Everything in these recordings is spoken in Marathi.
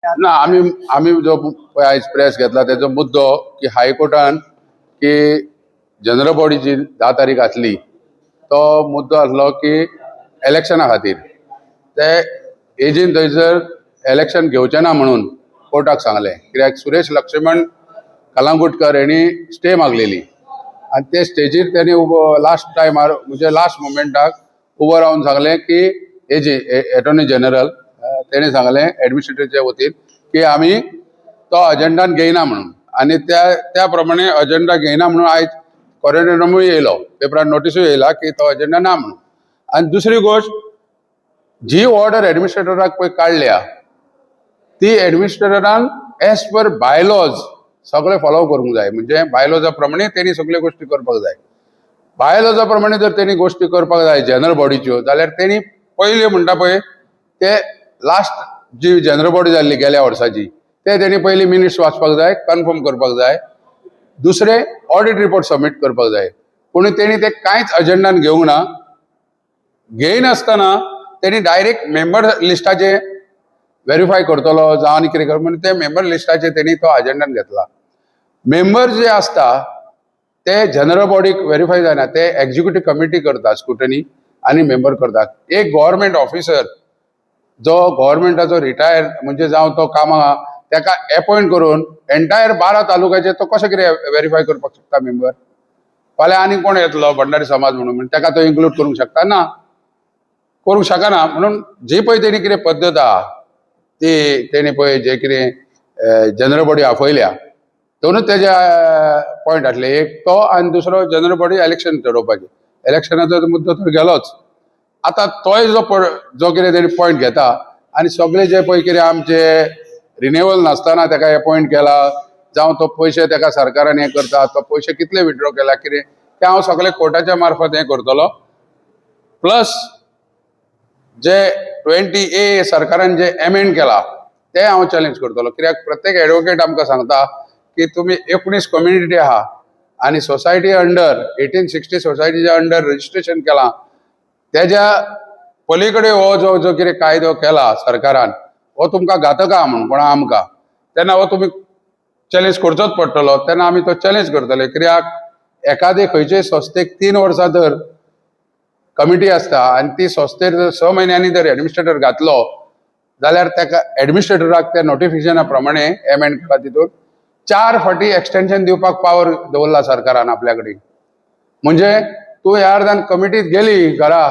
ना आम्ही जो आयज प्रेस घेतला त्याचा मुद्दो की हायकोर्टान की जनरल बॉडीची 10 तारीख आसली तो मुद्दो आसलो की इलेक्शना खातीर ते एजीन थंयसर इलेक्शन घेवचें ना म्हणून कोर्टाक सांगलें कित्याक सुरेश लक्ष्मण कलंगुटकर हेणी स्टे मागलेली आणि ते स्टेजीर त्यांनी लास्ट टायमार म्हणजे लास्ट मोमेंटाक उबो रावन सांगलें की एजी एटॉर्नी जनरल तेणी सांगलें एडमिनिस्ट्रेटरच्या वतीन की आमी तो अजेंडान घेयना म्हणून आणि त्या प्रमाणे अजेंडा घेयना म्हणून आयज कॉरिडोरमूय येयलो पेपरान नोटिसूय येयला की तो अजेंडा ना म्हणून. आणि दुसरी गोष्ट जी ऑर्डर एडमिनिस्ट्रेटराक पळय काडल्या ती एडमिनिस्ट्रेटरान एज पर बायलॉज सगळे फॉलो करूंक जाय. म्हणजे बायलॉजा प्रमाणे तेणी सगळ्यो गोष्टी करपाक जाय. बायलॉजा प्रमाणे जर तेणी गोष्टी करपाक जाय जनरल बॉडीच्यो जाल्यार तेणी पयले म्हणटा पळय ते लास्ट जी जनरल बॉडी जाल्ली गेल्या वर्साची ते तेणी पयली मिनिट्स वाचपाक जाय, कन्फर्म करपाक जाय, दुसरे ऑडिट रिपोर्ट सबमीट करपाक जाय. पूण तेणी ते कांयच अजेंडान घेवंक ना. घेयनासतना तेणी डायरेक्ट मेंबर लिस्टाचे व्हेरीफाय करतलो जावं आनी कितें करतलो म्हणजे ते मेंबर लिस्टाचे तेणी तो अजेंडान घेतला. मेंबर जे असता ते जनरल बॉडीक व्हेरीफाय जायना, ते एक्झिक्युटिव्ह कमिटी करता स्क्रुटनी आनी मेंबर करतात. एक गव्हर्नमेंट ऑफिसर जो गव्हर्नमेंटाचो रिटायर म्हणजे जावं तो कामां ताका अपॉइंट करून एंटायर 12 तालुक्याचे तो कशें कितें व्हेरीफाय करपाक शकता मेंबर. फाल्यां आनी कोण येतलो भंडारी समाज म्हणून ताका तो इन्क्लूड करूंक शकता ना, करूंक शकना. म्हणून जी पळय तेणी कितें पद्दत आहा ती तेणी पळय जे कितें जनरल बॉडी आपयल्या दोनूच तेजे पॉयंट आसले. एक तो आनी दुसरो जनरल बॉडी इलेक्शन थरोवपाची. इलेक्शनाचो मुद्दो तर गेलोच. आता तोय जो कितें तेणी पॉयंट घेता आनी सगळे जे पळय कितें आमचे रिन्युअल नासतना ताका अपॉइंट केला जावं तो पयशे ताका सरकारान हें करता तो पयशे कितले विथड्रॉ केला कितें ते हांव सगळे कोर्टाच्या मार्फत हें करतलो. प्लस जे 20A सरकारान जे एमेंड केला ते हांव चॅलेंज करतलो. कित्याक प्रत्येक एडवोकेट आमकां सांगता की तुमी 19 कम्युनिटी आहा आनी सोसायटी अंडर 1860 सोसायटीच्या अंडर रजिस्ट्रेशन केलां तेज्या पलीकडे हो जो कितें कायदो केला सरकारान हो तुमकां घातक आहा म्हणून कोणा आमकां तेन्ना हो तुमी चॅलेंज करचोच पडटलो. तेन्ना आमी तो चॅलेंज करतले. कित्याक एखादे खंयचेय संस्थेक 3 वर्सां जर कमिटी असता आणि ती संस्थेर जर 6 म्हयन्यांनी जर एडमिनिस्ट्रेटर घातलो जाल्यार ताका एडमिनिस्ट्रेटराक त्या नोटिफिकेशना प्रमाणे एमेंड केला तितून 4 फावटी एक्सटेंशन दिवपाक पावर दवरला सरकारान आपल्या कडेन. म्हणजे तूं ह्या अर्दान कमिटीत गेली घरा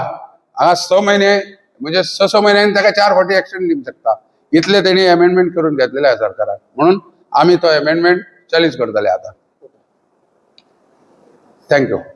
हांगा 6 म्हयने म्हणजे 6 म्हयन्यांनी ताका 4 फावटी एक्सटेंड दिवंक शकता. इतले तेणी अमेंडमेंट करून घेतलेले आहे सरकारान. म्हणून आमी तो अमेंडमेंट चॅलेंज करतले आता. थँक्यू.